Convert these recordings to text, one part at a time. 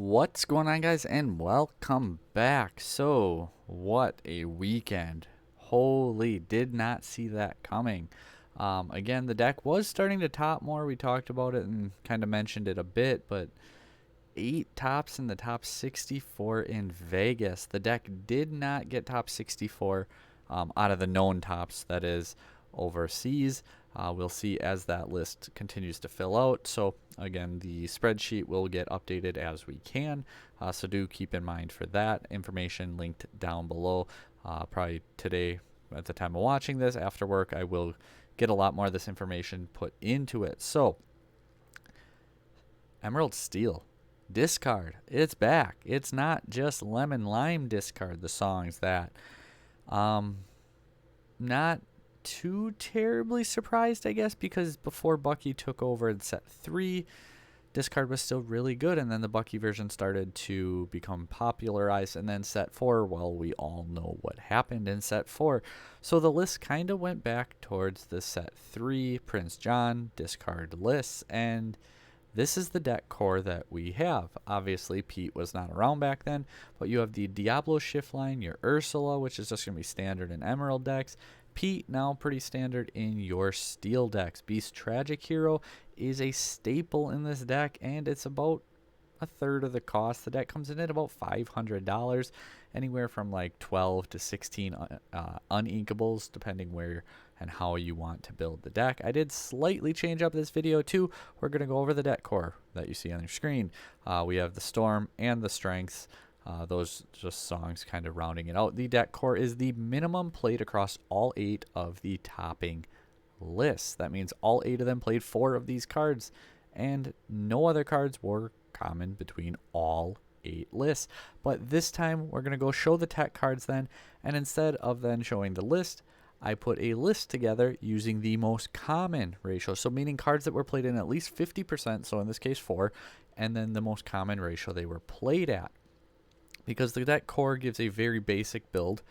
What's going on, guys, and welcome back. So, what a weekend. Holy, did not see that coming. Again, the deck was starting to top more. We talked about it and kind of mentioned it a bit, but 8 tops in the top 64 in Vegas. The deck did not get top 64 out of the known tops, that is, overseas. We'll see as that list continues to fill out. So again, the spreadsheet will get updated as we can. So do keep in mind for that. Information linked down below. Probably today at the time of watching this after work, I will get a lot more of this information put into it. So Emerald Steel. Discard. It's back. It's not just Lemon Lime Discard, the songs that. Not too terribly surprised, I guess, because before Bucky took over in set 3, Discard was still really good, and then the Bucky version started to become popularized, and then set 4, well, we all know what happened in set 4. So the list kind of went back towards the set 3 Prince John discard lists, and this is the deck core that we have. Obviously, Pete was not around back then, but you have the Diablo shift line, your Ursula, which is just going to be standard in Emerald decks. Pete, now pretty standard in your Steel decks. Beast Tragic Hero is a staple in this deck, and it's about a third of the cost. The deck comes in at about $500, anywhere from like 12 to 16 uninkables, depending where and how you want to build the deck. I did slightly change up this video too. We're going to go over the deck core that you see on your screen. We have the Storm and the Strengths. Those just songs kind of rounding it out. The deck core is the minimum played across all 8 of the topping lists. That means all 8 of them played 4 of these cards, and no other cards were common between all 8 lists. But this time we're going to go show the tech cards then, and instead of then showing the list, I put a list together using the most common ratio. So meaning cards that were played in at least 50%, so in this case 4, and then the most common ratio they were played at. Because the deck core gives a very basic build,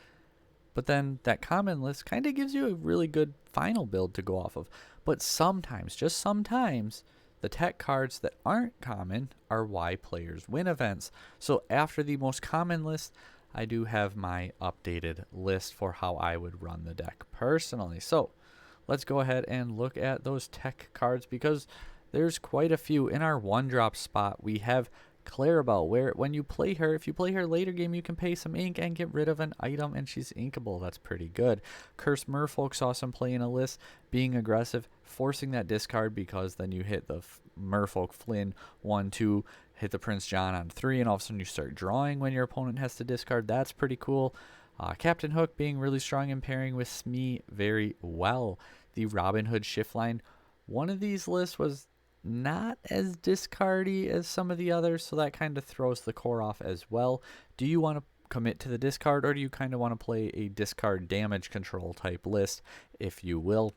but then that common list kind of gives you a really good final build to go off of. But sometimes, just sometimes, the tech cards that aren't common are why players win events. So after the most common list, I do have my updated list for how I would run the deck personally. So let's go ahead and look at those tech cards, because there's quite a few. In our 1-drop spot, we have Clarabelle, where when you play her, if you play her later game, you can pay some ink and get rid of an item, and she's inkable. That's pretty good. Cursed Merfolk saw some play in a list, being aggressive, forcing that discard, because then you hit the Merfolk Flynn 1-2, hit the Prince John on 3, and all of a sudden you start drawing when your opponent has to discard. That's pretty cool. Captain Hook being really strong in pairing with Smee very well. The Robin Hood shift line, one of these lists was not as discardy as some of the others, so that kind of throws the core off as well. Do you want to commit to the discard, or do you kind of want to play a discard damage control type list, if you will?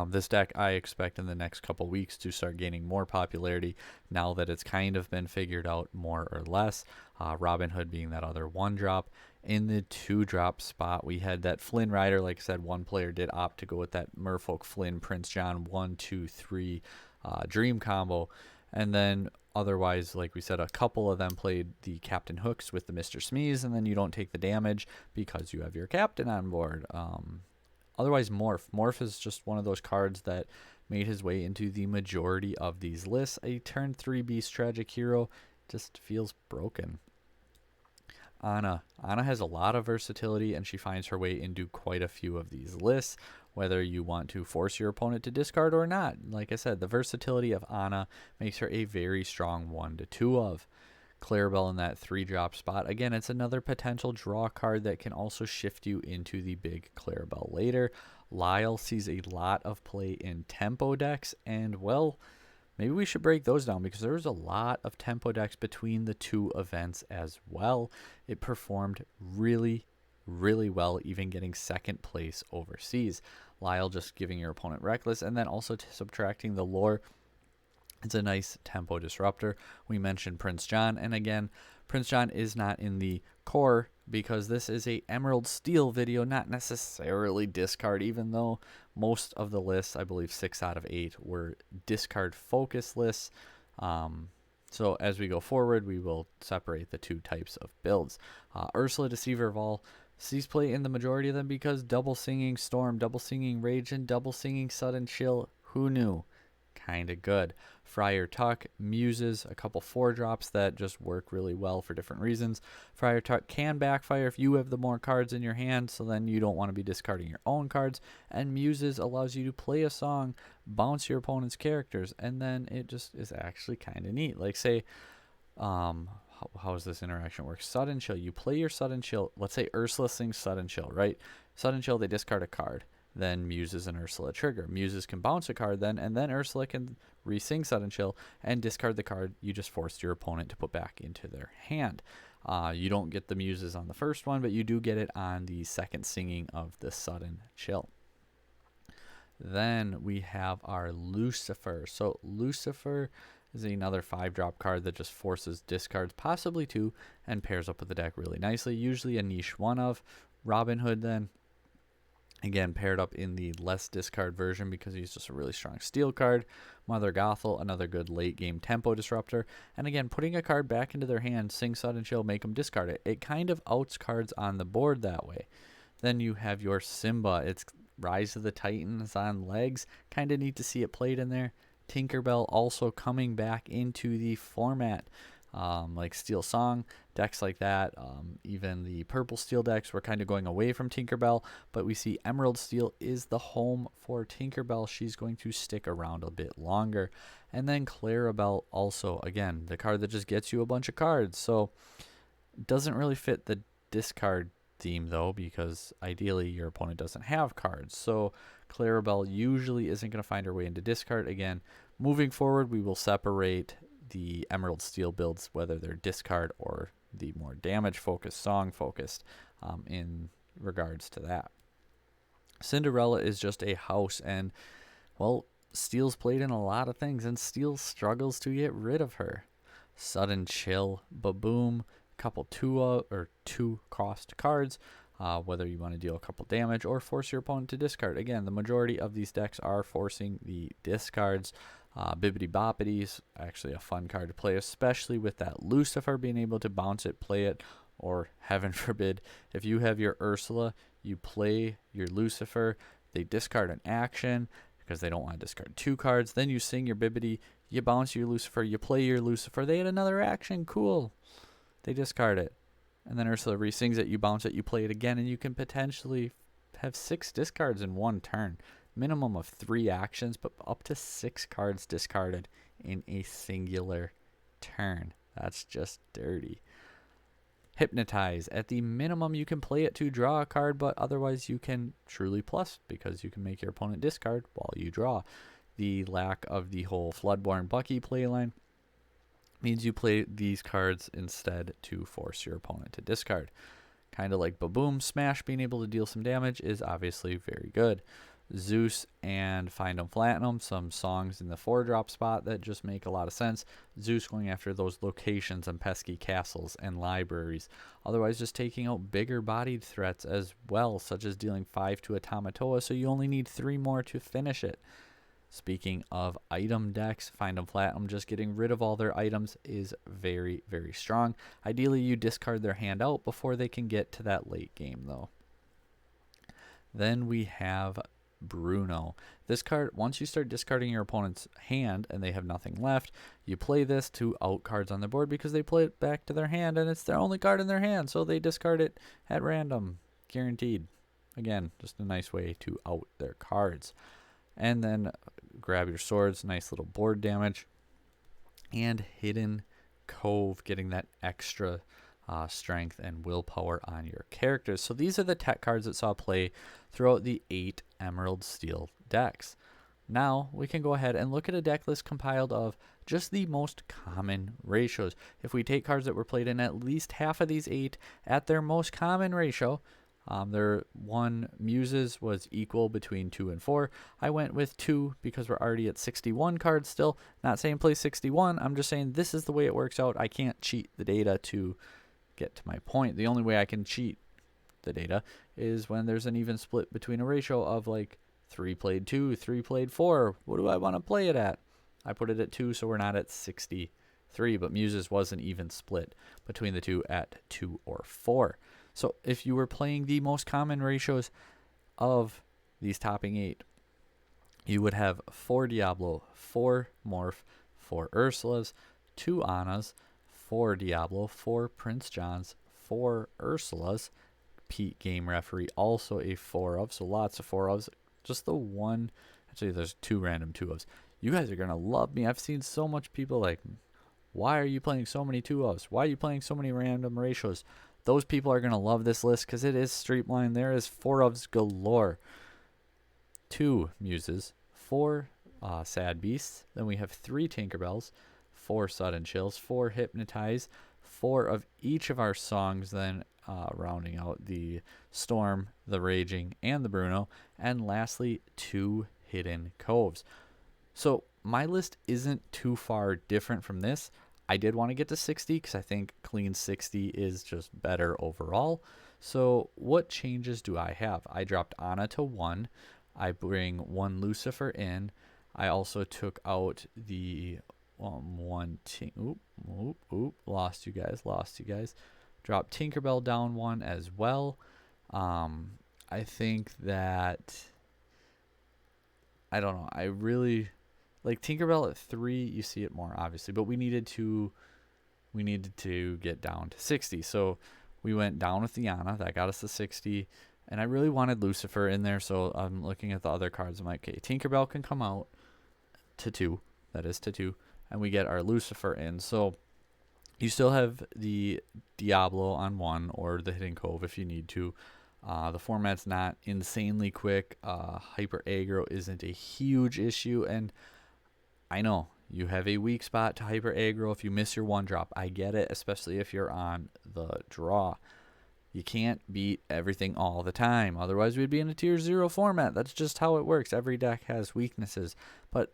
This deck, I expect in the next couple weeks to start gaining more popularity now that it's kind of been figured out more or less. Robin Hood being that other 1-drop. In the 2-drop spot, we had that Flynn Rider. Like I said, one player did opt to go with that Merfolk Flynn Prince John 1-2-3 dream combo, and then otherwise, like we said, a couple of them played the Captain Hooks with the Mr. Smees, and then you don't take the damage because you have your captain on board. Otherwise, Morph is just one of those cards that made his way into the majority of these lists. A turn 3 Beast Tragic Hero just feels broken. Anna has a lot of versatility, and she finds her way into quite a few of these lists, whether you want to force your opponent to discard or not. Like I said, the versatility of Anna makes her a very strong 1-2 of. Clarabelle in that 3-drop spot. Again, it's another potential draw card that can also shift you into the big Clarabelle later. Lyle sees a lot of play in tempo decks, and well, maybe we should break those down, because there's a lot of tempo decks between the 2 events as well. It performed really, really well, even getting 2nd place overseas. Lyle just giving your opponent reckless, and then also subtracting the lore. It's a nice tempo disruptor. We mentioned Prince John, and again, Prince John is not in the core because this is a Emerald Steel video, not necessarily discard, even though most of the lists, I believe 6 out of 8, were discard focus lists. So as we go forward, we will separate the two types of builds. Ursula, Deceiver of All, sees play in the majority of them because double singing Storm, double singing Rage, and double singing Sudden Chill. Who knew? Kind of good. Friar Tuck, Muses, a couple 4-drops that just work really well for different reasons. Friar Tuck can backfire if you have the more cards in your hand, so then you don't want to be discarding your own cards. And Muses allows you to play a song, bounce your opponent's characters, and then it just is actually kind of neat. Like say, how does this interaction work? Sudden Chill, you play your Sudden Chill. Let's say Ursula sings Sudden Chill, right? Sudden Chill, they discard a card. Then Muses and Ursula trigger. Muses can bounce a card then, and then Ursula can re-sing Sudden Chill and discard the card you just forced your opponent to put back into their hand. You don't get the Muses on the first one, but you do get it on the second singing of the Sudden Chill. Then we have our Lucifer. So Lucifer is another 5-drop card that just forces discards, possibly 2, and pairs up with the deck really nicely. Usually a niche one of. Robin Hood then, again, paired up in the less discard version because he's just a really strong steel card. Mother Gothel, another good late game tempo disruptor. And again, putting a card back into their hand, sing Sudden Chill, make them discard it. It kind of outs cards on the board that way. Then you have your Simba. It's Rise of the Titans on legs. Kind of neat to see it played in there. Tinkerbell also coming back into the format. Like Steel Song, decks like that. Even the purple steel decks, we're kind of going away from Tinkerbell, but we see Emerald Steel is the home for Tinkerbell. She's going to stick around a bit longer. And then Clarabelle also, again, the card that just gets you a bunch of cards. So doesn't really fit the discard theme though, because ideally your opponent doesn't have cards. So Clarabelle usually isn't going to find her way into discard. Again, moving forward, we will separate the Emerald Steel builds, whether they're discard or the more damage focused, song focused, in regards to that. Cinderella is just a house, and well, Steel's played in a lot of things, and Steel struggles to get rid of her. Sudden Chill, Baboom, couple 2 cost cards, whether you want to deal a couple damage or force your opponent to discard. Again, the majority of these decks are forcing the discards. Bibbidi Boppidi's actually a fun card to play, especially with that Lucifer being able to bounce it, play it, or heaven forbid, if you have your Ursula, you play your Lucifer, they discard an action because they don't want to discard 2 cards, then you sing your Bibbidi, you bounce your Lucifer, you play your Lucifer, they had another action, cool, they discard it, and then Ursula re-sings it, you bounce it, you play it again, and you can potentially have 6 discards in one turn. Minimum of 3 actions, but up to 6 cards discarded in a singular turn. That's just dirty. Hypnotize. At the minimum, you can play it to draw a card, but otherwise you can truly plus because you can make your opponent discard while you draw. The lack of the whole Floodborn Bucky playline means you play these cards instead to force your opponent to discard. Kind of like Baboom, Smash being able to deal some damage is obviously very good. Zeus and Find 'em Flatten 'em, some songs in the 4-drop spot that just make a lot of sense. Zeus going after those locations and pesky castles and libraries. Otherwise, just taking out bigger bodied threats as well, such as dealing 5 to Automatoa, so you only need 3 more to finish it. Speaking of item decks, Find 'em Flatten 'em, just getting rid of all their items is very, very strong. Ideally, you discard their hand out before they can get to that late game, though. Then we have Bruno. This card, once you start discarding your opponent's hand and they have nothing left, you play this to out cards on the board because they play it back to their hand and it's their only card in their hand, so they discard it at random, guaranteed. Again, just a nice way to out their cards. And then grab your swords, nice little board damage. And Hidden Cove, getting that extra strength and willpower on your characters. So these are the tech cards that saw play throughout the 8 Emerald Steel decks. Now we can go ahead and look at a deck list compiled of just the most common ratios. If we take cards that were played in at least half of these 8 at their most common ratio, their one Muses was equal between 2 and 4. I went with 2 because we're already at 61 cards still. Not saying play 61. I'm just saying this is the way it works out. I can't cheat the data to get to my point. The only way I can cheat the data is when there's an even split between a ratio of like 3 played 2, 3 played 4. What do I want to play it at? I put it at 2 so we're not at 60 3, but Muses was an even split between the two at 2 or 4. So if you were playing the most common ratios of these topping 8, you would have 4 Diablo, 4 Morph, 4 Ursulas, 2 Annas, 4 Diablo, 4 Prince Johns, 4 Ursulas, Pete Game Referee also a 4 of, so lots of 4 ofs. Just the one, actually there's 2 random 2 ofs. You guys are going to love me. I've seen so much people like, why are you playing so many 2 ofs? Why are you playing so many random ratios? Those people are going to love this list because it is streamlined. There is 4 ofs galore. 2 Muses, 4 Sad Beasts. Then we have 3 Tinkerbells, 4 Sudden Chills, 4 Hypnotize, 4 of each of our songs, then rounding out the Storm, the Raging, and the Bruno. And lastly, 2 Hidden Coves. So my list isn't too far different from this. I did want to get to 60 because I think clean 60 is just better overall. So what changes do I have? I dropped Anna to 1. I bring 1 Lucifer in. I also took out the lost you guys. Dropped Tinkerbell down 1 as well. I think that, I don't know, I really like Tinkerbell at 3. You see it more obviously, but we needed to get down to 60. So we went down with the Anna. That got us to 60. And I really wanted Lucifer in there, so I'm looking at the other cards. I'm like, okay, Tinkerbell can come out to 2. That is to 2. And we get our Lucifer in. So you still have the Diablo on 1 or the Hidden Cove if you need to. The format's not insanely quick. Hyper aggro isn't a huge issue. And I know you have a weak spot to hyper aggro if you miss your 1-drop. I get it, especially if you're on the draw. You can't beat everything all the time. Otherwise, we'd be in a tier 0 format. That's just how it works. Every deck has weaknesses. But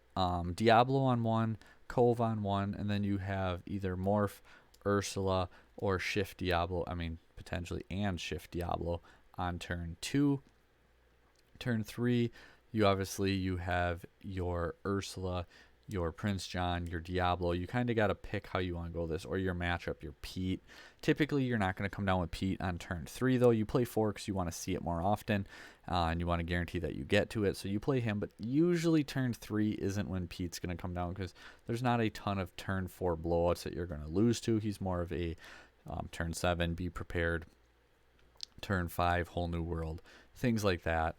Diablo on 1, Cove on 1, and then you have either Morph, Ursula, or Shift Diablo. I mean, potentially, and Shift Diablo on turn 2. Turn 3, you have your Ursula, your Prince John, your Diablo. You kind of got to pick how you want to go this, or your matchup, your Pete. Typically, you're not going to come down with Pete on turn 3, though. You play 4 because you want to see it more often, and you want to guarantee that you get to it, so you play him. But usually turn 3 isn't when Pete's going to come down because there's not a ton of turn 4 blowouts that you're going to lose to. He's more of a turn 7, be prepared, turn 5, whole new world, things like that.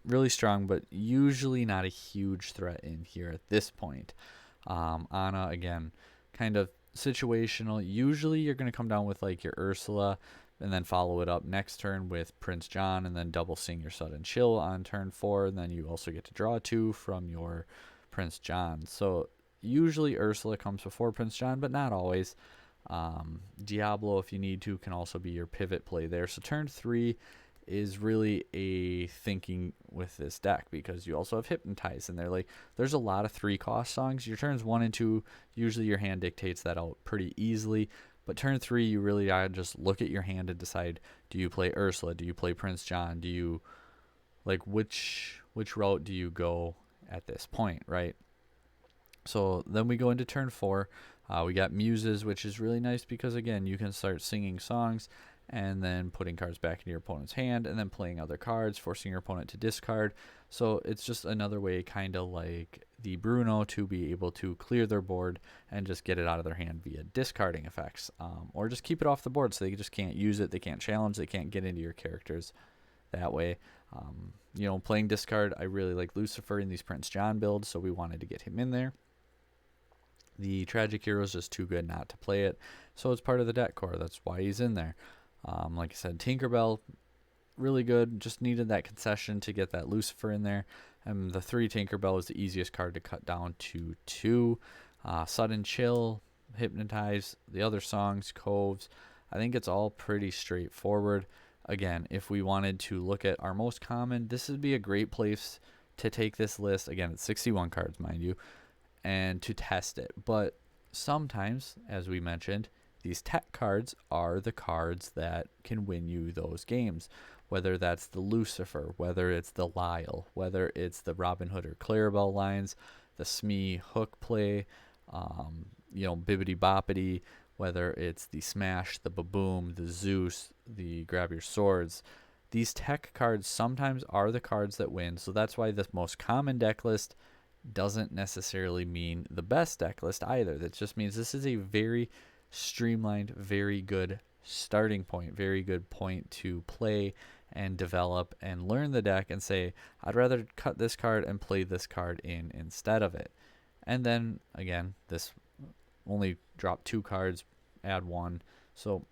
Really strong, but usually not a huge threat in here at this point. Anna, again, kind of situational. Usually you're going to come down with like your Ursula and then follow it up next turn with Prince John and then double sing your Sudden Chill on turn 4. And then you also get to draw 2 from your Prince John. So usually Ursula comes before Prince John, but not always. Diablo, if you need to, can also be your pivot play there. So turn 3 is really a thinking with this deck because you also have Hypnotize and they're like, there's a lot of 3-cost songs. Your turns 1 and 2, usually your hand dictates that out pretty easily, but turn 3 you really gotta just look at your hand and decide, do you play Ursula, do you play Prince John, do you like which route do you go at this point, right? So then we go into turn 4. We got Muses, which is really nice because again you can start singing songs and then putting cards back into your opponent's hand, and then playing other cards, forcing your opponent to discard. So it's just another way, kind of like the Bruno, to be able to clear their board and just get it out of their hand via discarding effects, or just keep it off the board so they just can't use it, they can't challenge, they can't get into your characters that way. Playing discard, I really like Lucifer in these Prince John builds, so we wanted to get him in there. The Tragic Hero is just too good not to play it, so it's part of the deck core. That's why he's in there. Like I said, Tinkerbell, really good. Just needed that concession to get that Lucifer in there. And the 3 Tinkerbell is the easiest card to cut down to 2. Sudden Chill, Hypnotize, the other songs, Coves. I think it's all pretty straightforward. Again, if we wanted to look at our most common, this would be a great place to take this list. Again, it's 61 cards, mind you, and to test it. But sometimes, as we mentioned, these tech cards are the cards that can win you those games, whether that's the Lucifer, whether it's the Lyle, whether it's the Robin Hood or Clarabelle lines, the Smee hook play, bibbity boppity, whether it's the Smash, the Baboom, the Zeus, the Grab Your Swords. These tech cards sometimes are the cards that win, so that's why the most common deck list doesn't necessarily mean the best deck list either. That just means this is a very streamlined, very good starting point, very good point to play and develop and learn the deck and say, I'd rather cut this card and play this card in instead of it. And then again, this only drop 2 cards, add 1. So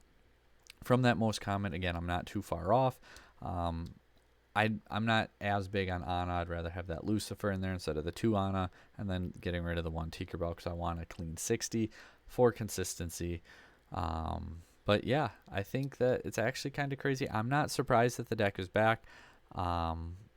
from that most common, again, I'm not too far off. I'm not as big on Ana. I'd rather have that Lucifer in there instead of the 2 Ana, and then getting rid of the 1 Tinkerbell because I want a clean 60 for consistency. But yeah, I think that it's actually kind of crazy. I'm not surprised that the deck is back,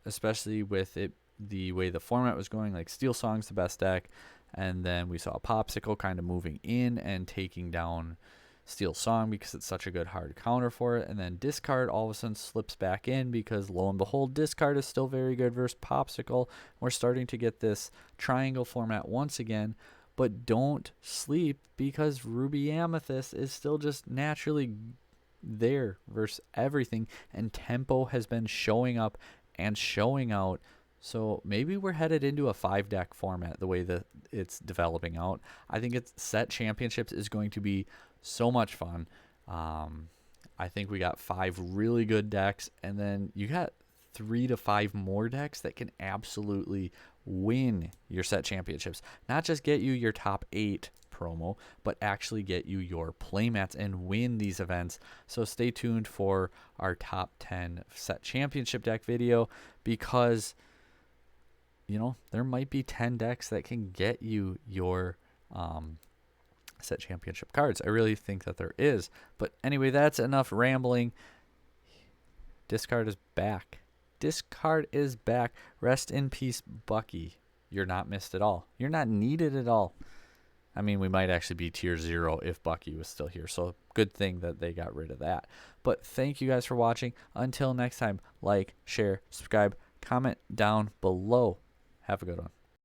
especially with it the way the format was going. Like Steel Song's the best deck, and then we saw Popsicle kind of moving in and taking down Steel Song because it's such a good hard counter for it. And then Discard all of a sudden slips back in because lo and behold, Discard is still very good versus Popsicle. We're starting to get this triangle format once again. But don't sleep because Ruby Amethyst is still just naturally there versus everything. And tempo has been showing up and showing out. So maybe we're headed into a 5-deck format the way that it's developing out. I think it's set championships is going to be so much fun. I think we got 5 really good decks, and then you got 3 to 5 more decks that can absolutely win your set championships. Not just get you your top 8 promo, but actually get you your playmats and win these events. So stay tuned for our top 10 set championship deck video, because there might be 10 decks that can get you your set championship cards. I really think that there is. But anyway, that's enough rambling. Discard is back. Discard is back. Rest in peace, Bucky. You're not missed at all. You're not needed at all. I mean, we might actually be tier 0 if Bucky was still here. So good thing that they got rid of that. But thank you guys for watching. Until next time, like, share, subscribe, comment down below. Have a good one.